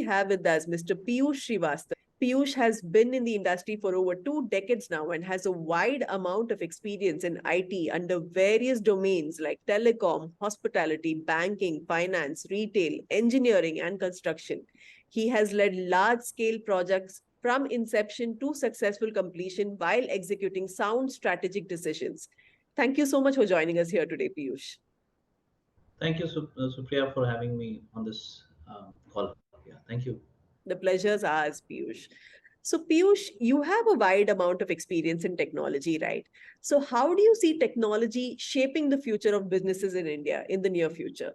have with us Mr. Piyush Srivastav. Piyush has been in the industry for over 2 decades now and has a wide amount of experience in IT under various domains like telecom, hospitality, banking, finance, retail, engineering, and construction. He has led large scale projects from inception to successful completion while executing sound strategic decisions. Thank you so much for joining us here today, Piyush. Thank you, Supriya, for having me on this call. Yeah, thank you. The pleasure's ours, Piyush. So, Piyush, you have a wide amount of experience in technology, right? So, how do you see technology shaping the future of businesses in India in the near future?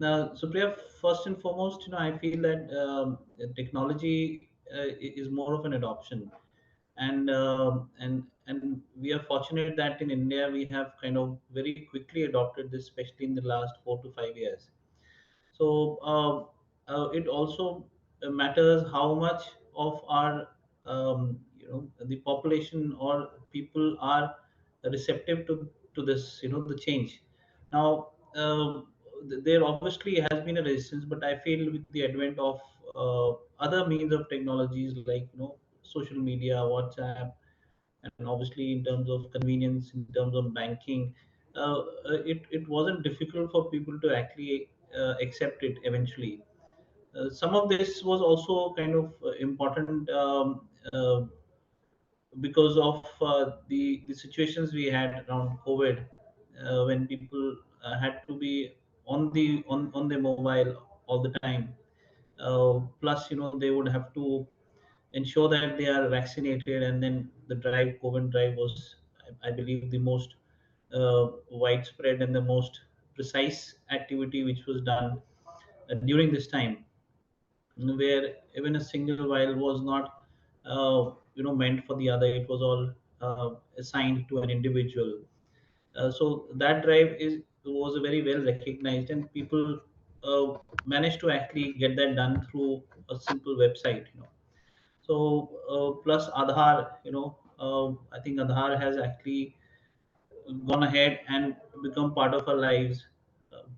Now, Supriya, first and foremost, I feel that technology is more of an adoption, and we are fortunate that in India we have kind of very quickly adopted this, especially in the last 4 to 5 years. So it also matters how much of our the population or people are receptive to this the change. Now there obviously has been a resistance, but I feel with the advent of other means of technologies like social media, WhatsApp, and obviously in terms of convenience, in terms of banking, it wasn't difficult for people to actually accept it eventually. Some of this was also kind of important because of the situations we had around COVID, when people had to be on their mobile all the time. Plus, they would have to ensure that they are vaccinated, and then the drive, COVID drive, was, I believe, the most widespread and the most precise activity which was done during this time, where even a single vial was not meant for the other. It was all assigned to an individual. So that drive is was very well recognized, and people uh, managed to actually get that done through a simple website. So plus Aadhaar, I think Aadhaar has actually gone ahead and become part of our lives,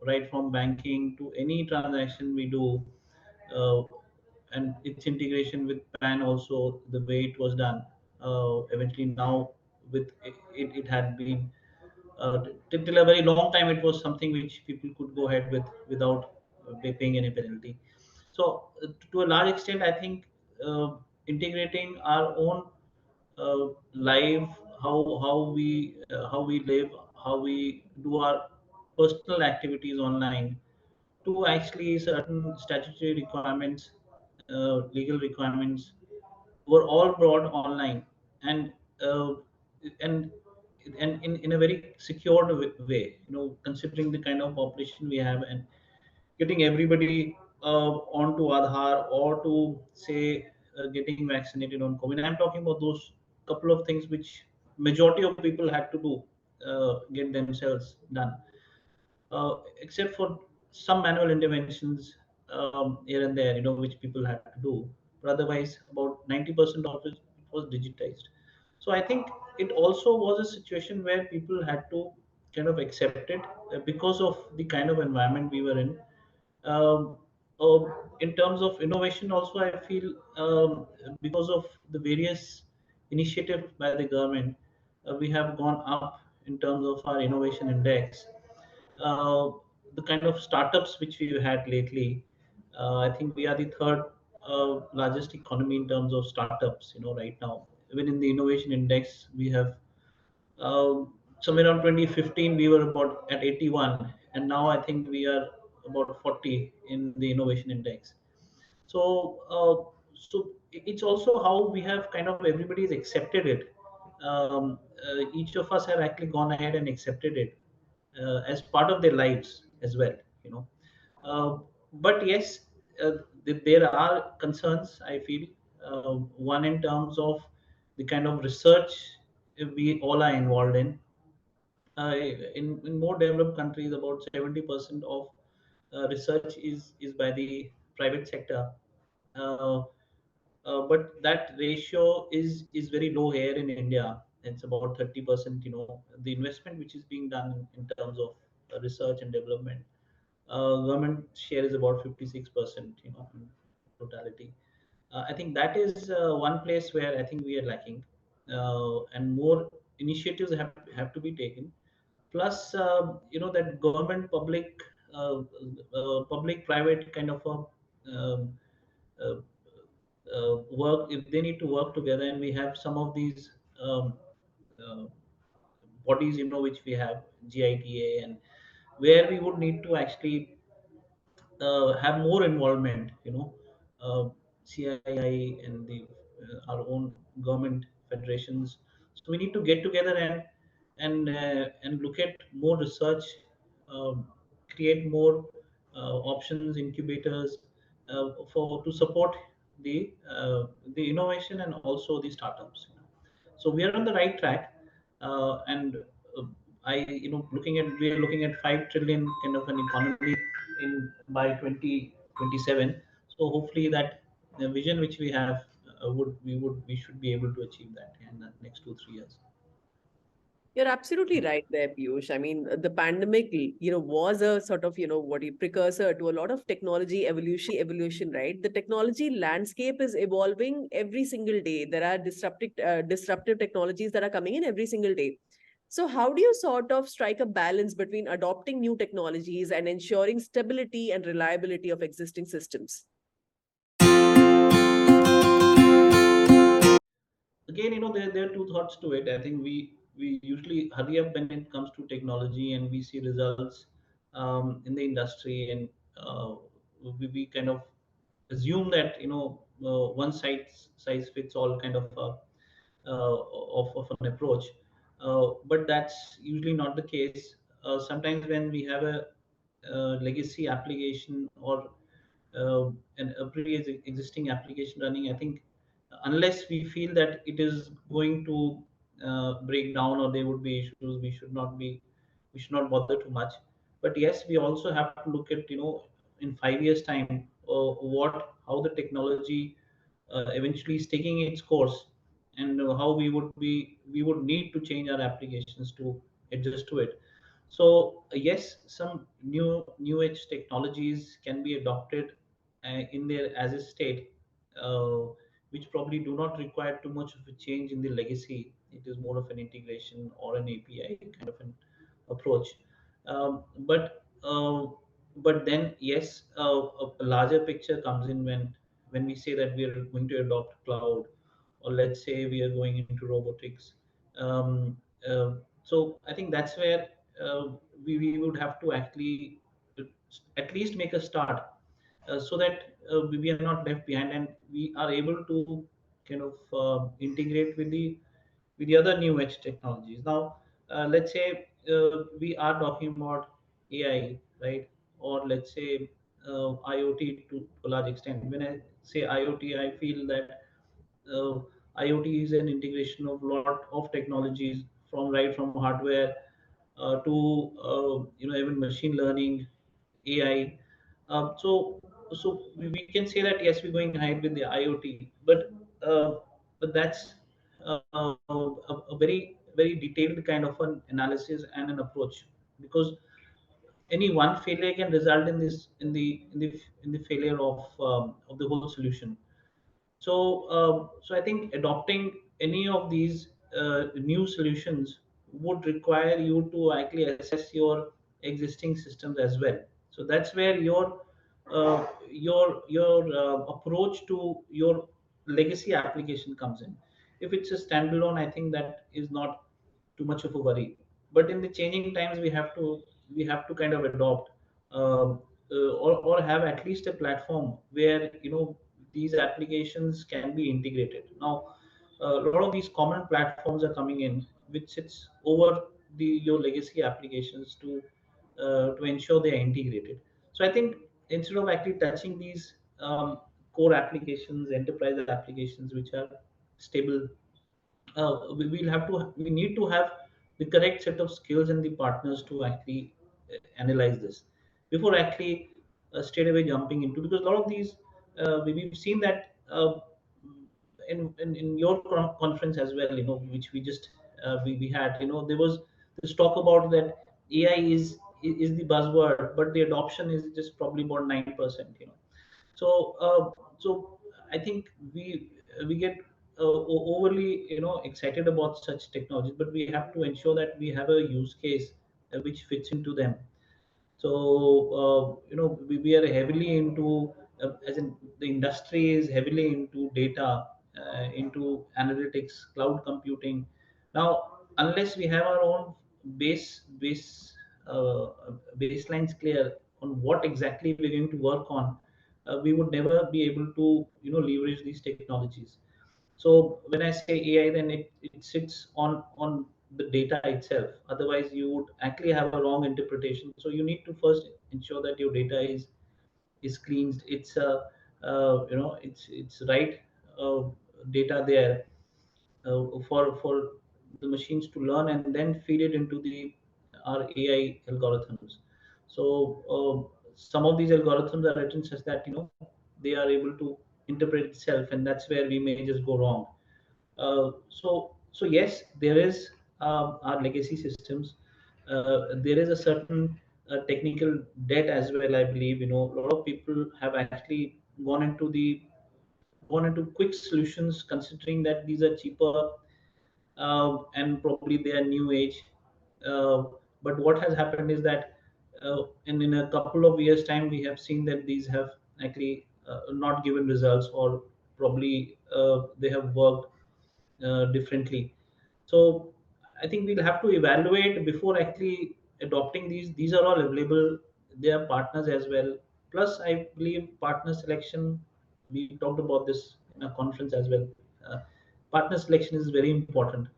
right from banking to any transaction we do, uh, and its integration with PAN also, the way it was done. Eventually now with it had been till a very long time, it was something which people could go ahead with without paying any penalty. So to a large extent, I think integrating our own life, how we live, how we do our personal activities online, to actually certain statutory requirements, legal requirements, were all brought online, and uh, and in a very secured way. Considering the kind of population we have, and getting everybody onto Aadhaar, or to say getting vaccinated on COVID. I'm talking about those couple of things which majority of people had to do, get themselves done, except for some manual interventions here and there, which people had to do. But otherwise, about 90% of it was digitized. So I think it also was a situation where people had to kind of accept it, because of the kind of environment we were in. Um, in terms of innovation, also, I feel because of the various initiatives by the government, we have gone up in terms of our innovation index. uh, the kind of startups which we had lately, I think we are the third largest economy in terms of startups. Right now, even in the innovation index, we have somewhere around 2015 we were about at 81, and now I think we are about 40 in the innovation index. So it's also how we have kind of everybody's accepted it. Each of us have actually gone ahead and accepted it as part of their lives as well. You know, uh, but yes, there are concerns, I feel. One, in terms of the kind of research we all are involved in. In more developed countries, about 70% of research is by the private sector. Uh, but that ratio is very low here in India. It's about 30%. The investment which is being done in terms of research and development Government share is about 56%, in totality. I think that is one place where I think we are lacking, and more initiatives have to be taken. Plus, that government public private kind of a uh, work, if they need to work together, and we have some of these uh, bodies, which we have GITA, and where we would need to actually have more involvement, CII and our own government federations. So we need to get together and look at more research, um, create more options, incubators, for to support the innovation and also the startups. So we are on the right track, and I, looking at we are looking at 5 trillion kind of an economy in by 2027. So hopefully that the vision which we have, we should be able to achieve that in the next 2 3 years. You're absolutely right there, Piyush. I mean, the pandemic, was a sort of, what you precursor to a lot of technology evolution, right? The technology landscape is evolving every single day. There are disruptive technologies that are coming in every single day. So, how do you sort of strike a balance between adopting new technologies and ensuring stability and reliability of existing systems? Again, there are two thoughts to it. I think we usually hurry up when it comes to technology, and we see results in the industry, and we kind of assume that one size fits all kind of of an approach, but that's usually not the case. Sometimes when we have a legacy application or a pre-existing application running, I think unless we feel that it is going to break down or there would be issues, we should not bother too much. But yes, we also have to look at, in 5 years time, what how the technology eventually is taking its course, and how we would need to change our applications to adjust to it. So yes, some new age technologies can be adopted in their as a state, uh, which probably do not require too much of a change in the legacy. It is more of an integration or an API kind of an approach. Um, but uh, but then yes, a larger picture comes in when we say that we are going to adopt cloud, or let's say we are going into robotics. Um, uh, so I think that's where uh, we would have to actually at least make a start, so that we are not left behind, and we are able to kind of integrate with the other new age technologies. Now, let's say we are talking about AI, right? Or let's say IoT to a large extent. When I say IoT, I feel that uh, IoT is an integration of lot of technologies, from hardware to even machine learning, AI. So we can say that yes, we're going ahead with the IoT, uh, but that's a very detailed kind of an analysis and an approach, because any one failure can result in this in the failure of the whole solution. So I think adopting any of these new solutions would require you to actually assess your existing systems as well. So that's where your approach to your legacy application comes in. If it's a standalone, I think that is not too much of a worry. But in the changing times, we have to kind of adopt, or have at least a platform where these applications can be integrated. Now, a lot of these common platforms are coming in, which sits over your legacy applications to ensure they are integrated. So I think instead of actually touching these core applications, enterprise applications, which are stable, we need to have the correct set of skills and the partners to actually analyze this before actually straight away jumping into, because a lot of these we've seen that in your conference as well, which we just we had, there was this talk about that AI is the buzzword, but the adoption is just probably about 9%. So so I think we get overly excited about such technologies, but we have to ensure that we have a use case which fits into them. So we are heavily into as in the industry is heavily into data, into analytics, cloud computing. Now, unless we have our own base uh, baselines clear on what exactly we're going to work on, we would never be able to leverage these technologies. So when I say AI, then it sits on the data itself. Otherwise, you would actually have a wrong interpretation. So you need to first ensure that your data is cleansed. It's it's right uh, data there for the machines to learn and then feed it into the our AI algorithms. So some of these algorithms are written such that they are able to interpret itself, and that's where we may just go wrong. So yes, there is our legacy systems. There is a certain technical debt as well. I believe a lot of people have actually gone into quick solutions, considering that these are cheaper and probably they are new age. Uh, but what has happened is that in a couple of years' time, we have seen that these have actually not given results, or probably they have worked differently. So I think we'll have to evaluate before actually adopting these. These are all available. They are partners as well. Plus, I believe partner selection. We talked about this in a conference as well. Uh, Partner selection is very important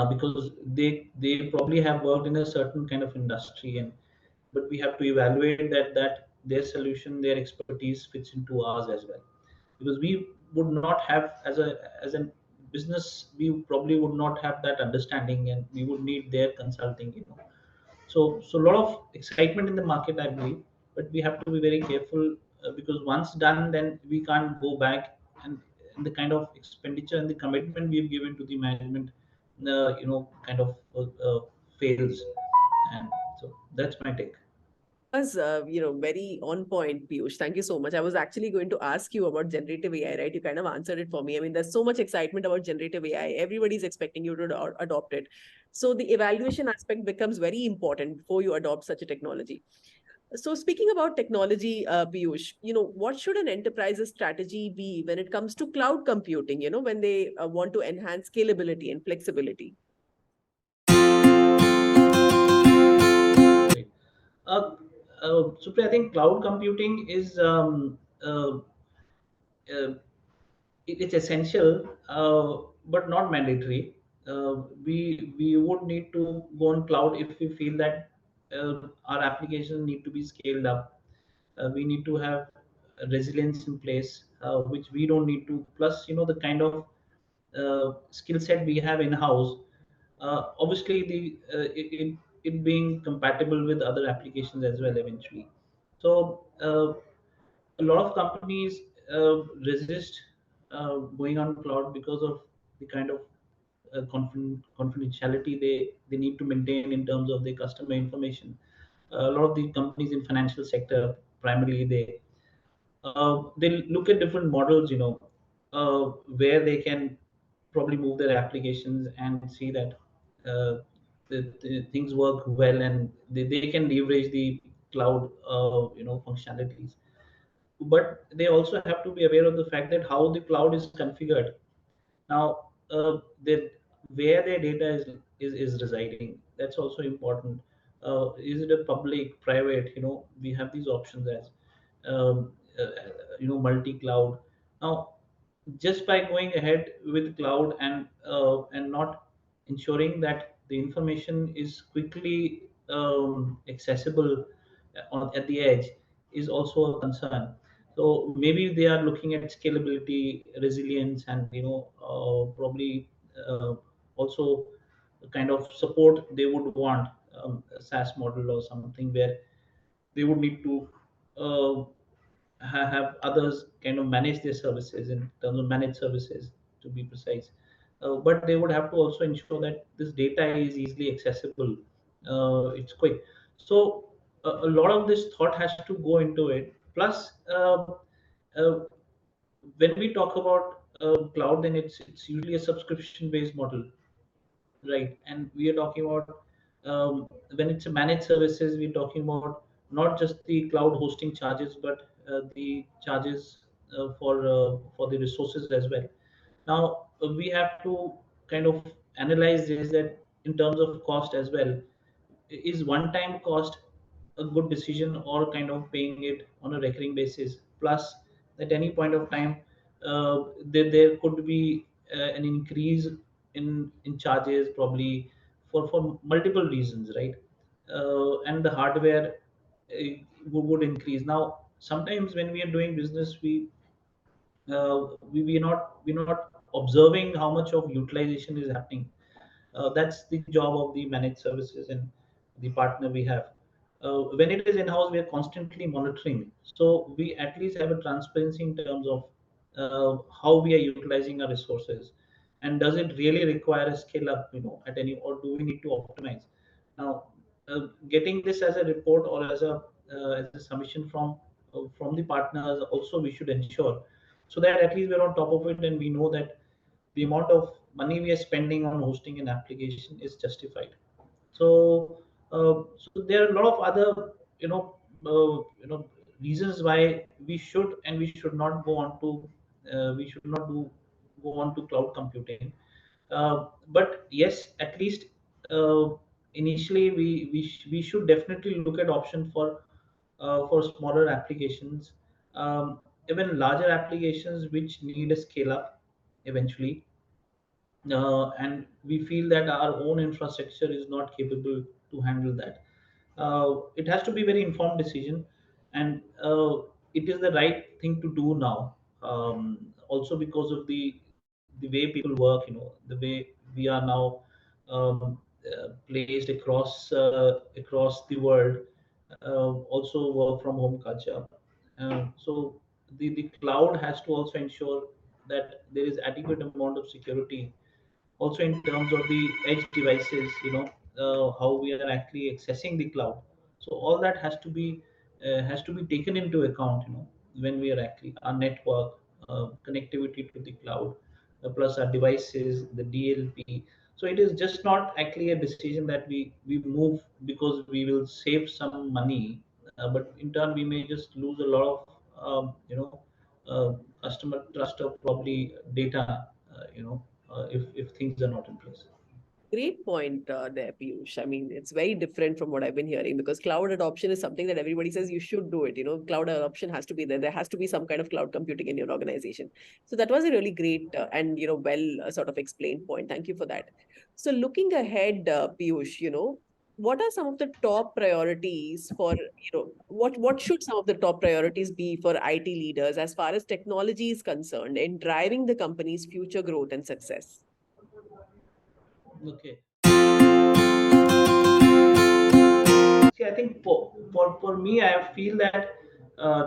because they probably have worked in a certain kind of industry, and but we have to evaluate that their solution, their expertise fits into ours as well, because we would not have as a business, we probably would not have that understanding, and we would need their consulting. So a lot of excitement in the market, I believe, but we have to be very careful because once done, then we can't go back, and the kind of expenditure and the commitment we've given to the management, kind of fails, and so that's my take. Was very on point, Piyush. Thank you so much. I was actually going to ask you about generative AI, right? You kind of answered it for me. I mean, there's so much excitement about generative AI. Everybody's expecting you to adopt it. So the evaluation aspect becomes very important before you adopt such a technology. So speaking about technology, Piyush, what should an enterprise's strategy be when it comes to cloud computing, when they want to enhance scalability and flexibility? Great. Uh, Supri, I think cloud computing is uh, it's essential, but not mandatory. We would need to go on cloud if we feel that our applications need to be scaled up. We need to have resilience in place, which we don't need to. Plus, the kind of skill set we have in house. Obviously, it being compatible with other applications as well eventually. So a lot of companies resist going on cloud because of the kind of confidentiality they need to maintain in terms of the customer information. A lot of the companies in financial sector, primarily, they look at different models, where they can probably move their applications and see that the things work well, and they can leverage the cloud functionalities. But they also have to be aware of the fact that how the cloud is configured. Now, where their data is residing, that's also important. Is it a public, private? We have these options as um, uh, multi-cloud. Now, just by going ahead with cloud and not ensuring that the information is quickly accessible at the edge is also a concern. So maybe they are looking at scalability, resilience, and probably also the kind of support they would want, a SaaS model or something where they would need to uh, have others kind of manage their services, in terms of managed services, to be precise. But they would have to also ensure that this data is easily accessible. It's quick. So a lot of this thought has to go into it. Plus, uh, when we talk about cloud, then it's usually a subscription based model, right? And we are talking about, when it's a managed services, we're talking about not just the cloud hosting charges, but the charges for the resources as well. Now we have to kind of analyze this, that in terms of cost as well, is one time cost a good decision, or kind of paying it on a recurring basis? Plus, at any point of time, there could be an increase in charges, probably for multiple reasons, right? And the hardware would increase. Now sometimes when we are doing business, we're not observing how much of utilization is happening. That's the job of the managed services and the partner we have. When it is in-house, we are constantly monitoring. So we at least have a transparency in terms of how we are utilizing our resources, and does it really require a scale up, at any, or do we need to optimize? Now, getting this as a report, or as a submission from the partners, also we should ensure, so that at least we're on top of it, and we know that the amount of money we are spending on hosting an application is justified. So there are a lot of other, you know reasons why we should and we should not go on to we should not do go on to cloud computing. But yes, at least uh, initially we should definitely look at option for smaller applications, even larger applications which need a scale up eventually. And we feel that our own infrastructure is not capable to handle that. It has to be very informed decision, and it is the right thing to do now. Also because of the way people work, the way we are now placed across the world, also work from home culture. So the cloud has to also ensure that there is adequate amount of security, also in terms of the edge devices, how we are actually accessing the cloud. So all that has to be taken into account, when we are actually our network, connectivity to the cloud, plus our devices, the DLP. So it is just not actually a decision that we move because we will save some money, but in turn we may just lose a lot of uh, customer trust, or probably data, if things are not in place. Great point there, Piyush. I mean, it's very different from what I've been hearing, because cloud adoption is something that everybody says you should do it. Cloud adoption has to be there. There has to be some kind of cloud computing in your organization. So that was a really great and well sort of explained point. Thank you for that. So looking ahead, Piyush, what are some of the top priorities for what should some of the top priorities be for IT leaders as far as technology is concerned in driving the company's future growth and success? Okay. See, I think for me, I feel that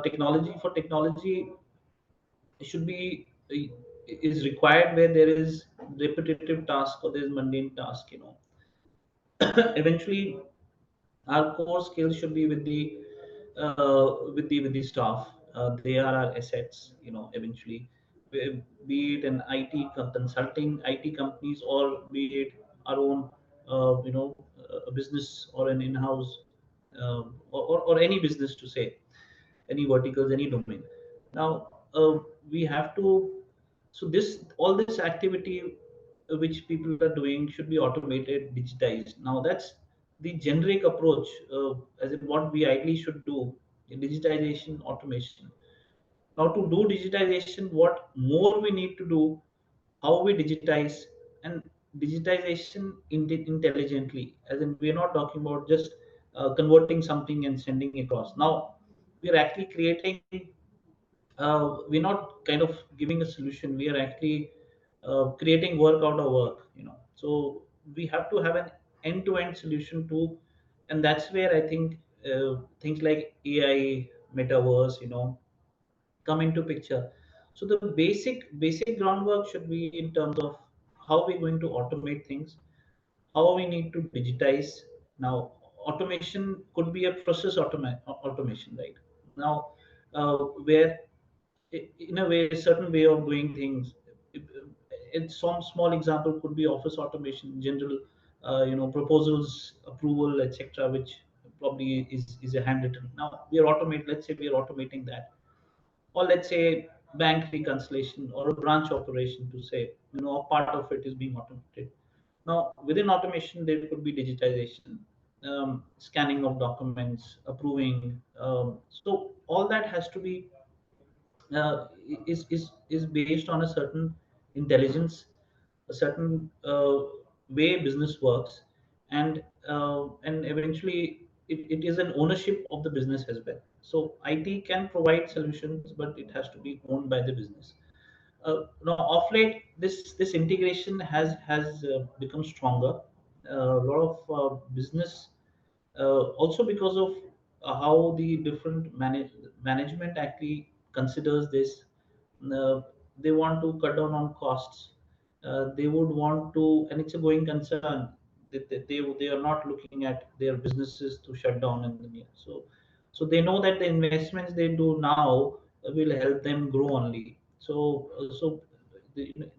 technology should be is required where there is repetitive task or there is mundane task. Eventually, our core skills should be with the staff. They are our assets. Eventually, be it an IT consulting IT companies, or be it our own, a business or an in-house, or any business to say, any verticals, any domain. Now, we have to. So this all this activity which people are doing should be automated, digitized. Now that's the generic approach, as in what we ideally should do in digitization, automation. Now to do digitization, what more we need to do, how we digitize, and digitization intelligently, as in we're not talking about just converting something and sending across. Now we're actually creating, we're not kind of giving a solution, we are actually creating work out of work. So we have to have an end-to-end solution too, and that's where I think things like AI, metaverse, come into picture. So the basic groundwork should be in terms of how we're going to automate things, how we need to digitize. Now automation could be a process automation, right? Now, where in a way, a certain way of doing things. Some small example could be office automation, general, proposals, approval, etc., which probably is a handwritten. Now we are automate. Let's say we are automating that, or let's say bank reconciliation or a branch operation to say, a part of it is being automated. Now, within automation, there could be digitization, scanning of documents, approving. So all that has to be is based on a certain intelligence, a certain way business works, and eventually it is an ownership of the business as well. So IT can provide solutions, but it has to be owned by the business. Now, of late, this integration has become stronger. A lot of business, also because of how the different management actually considers this. uh, they want to cut down on costs. They would want to, and it's a going concern. They are not looking at their businesses to shut down in the near. So they know that the investments they do now will help them grow only.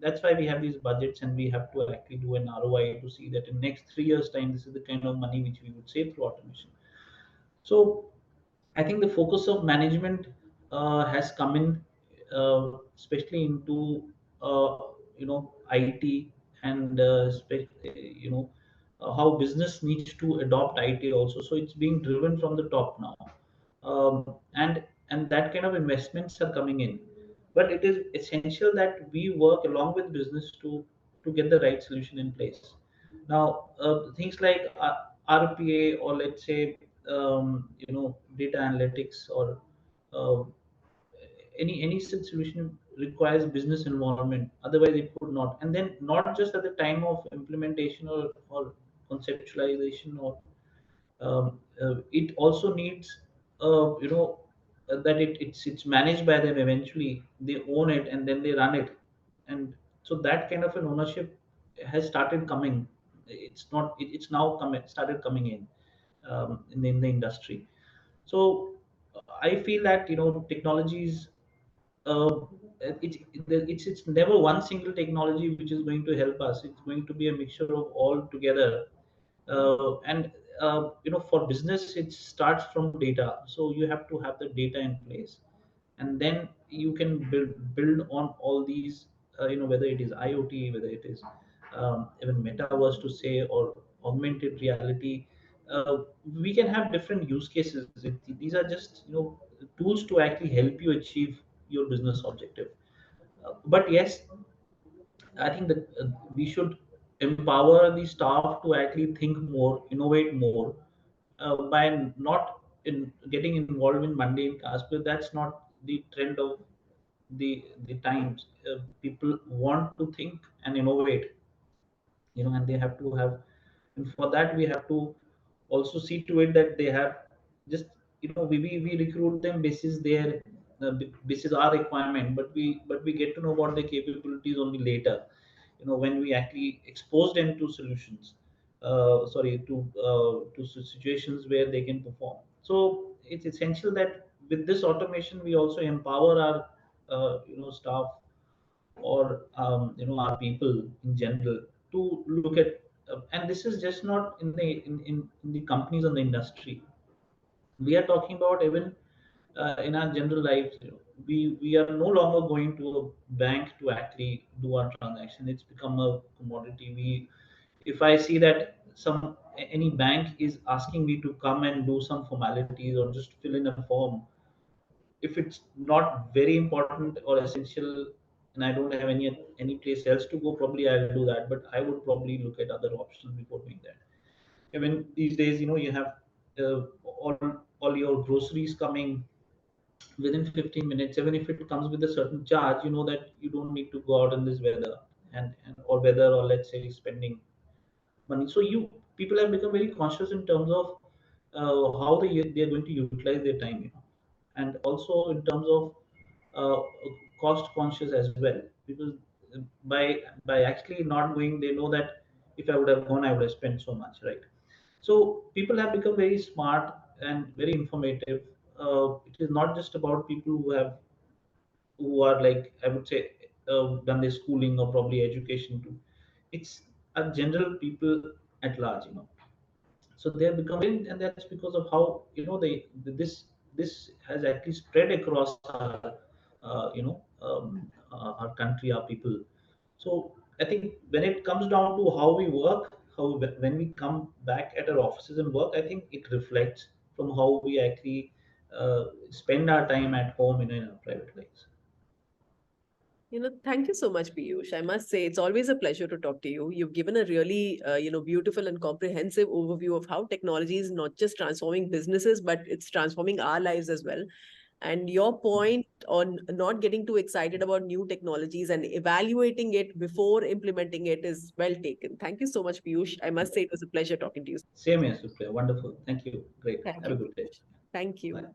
That's why we have these budgets, and we have to actually do an ROI to see that in next 3 years time this is the kind of money which we would save through automation. So I think the focus of management has come in, especially into IT, and how business needs to adopt IT also. So it's being driven from the top now, and that kind of investments are coming in. But it is essential that we work along with business to get the right solution in place. Now, things like RPA, or let's say data analytics, or uh, any such solution requires business involvement. Otherwise, it would not. And then not just at the time of implementation or conceptualization, or it also needs that it's managed by them. Eventually they own it and then they run it. And so that kind of an ownership has started coming. It's now started coming in the industry. So I feel that technologies, uh, it's never one single technology which is going to help us. It's going to be a mixture of all together. And for business, it starts from data. So you have to have the data in place, and then you can build on all these. Whether it is IoT, whether it is even metaverse to say, or augmented reality. We can have different use cases. These are just tools to actually help you achieve your business objective. But yes, I think that we should empower the staff to actually think more, innovate more, by not in getting involved in mundane tasks. But that's not the trend of the times. People want to think and innovate, and they have to have, and for that we have to also see to it that they have just, we recruit them basis their basis our requirement, but we get to know about their capabilities only later, when we actually expose them to solutions, sorry, to situations where they can perform. So it's essential that with this automation we also empower our staff, or our people in general, to look at, and this is just not in the companies and the industry. We are talking about even in our general lives. We are no longer going to a bank to actually do our transaction. It's become a commodity. If I see that any bank is asking me to come and do some formalities or just fill in a form, if it's not very important or essential, and I don't have any place else to go, probably I'll do that. But I would probably look at other options before doing that. Even these days, you have all your groceries coming within 15 minutes. Even if it comes with a certain charge, you know that you don't need to go out in this weather, and or weather, or let's say spending money. So you people have become very conscious in terms of how they are going to utilize their time, and also in terms of uh, cost conscious as well, because by actually not going, they know that if I would have gone, I would have spent so much, right? So people have become very smart and very informative. It is not just about people who are like, I would say, done their schooling or probably education too. It's a general people at large, so they have become, and that's because of how, this has actually spread across our, our country, our people. So I think when it comes down to how we work, when we come back at our offices and work, I think it reflects from how we actually spend our time at home in our private lives. Thank you so much, Piyush. I must say, it's always a pleasure to talk to you. You've given a really, beautiful and comprehensive overview of how technology is not just transforming businesses, but it's transforming our lives as well. And your point on not getting too excited about new technologies and evaluating it before implementing it is well taken. Thank you so much, Piyush. I must say it was a pleasure talking to you. Same here, Supriya. Wonderful. Thank you. Great. Thank Have a you, good day. Piyush. Thank you. Bye.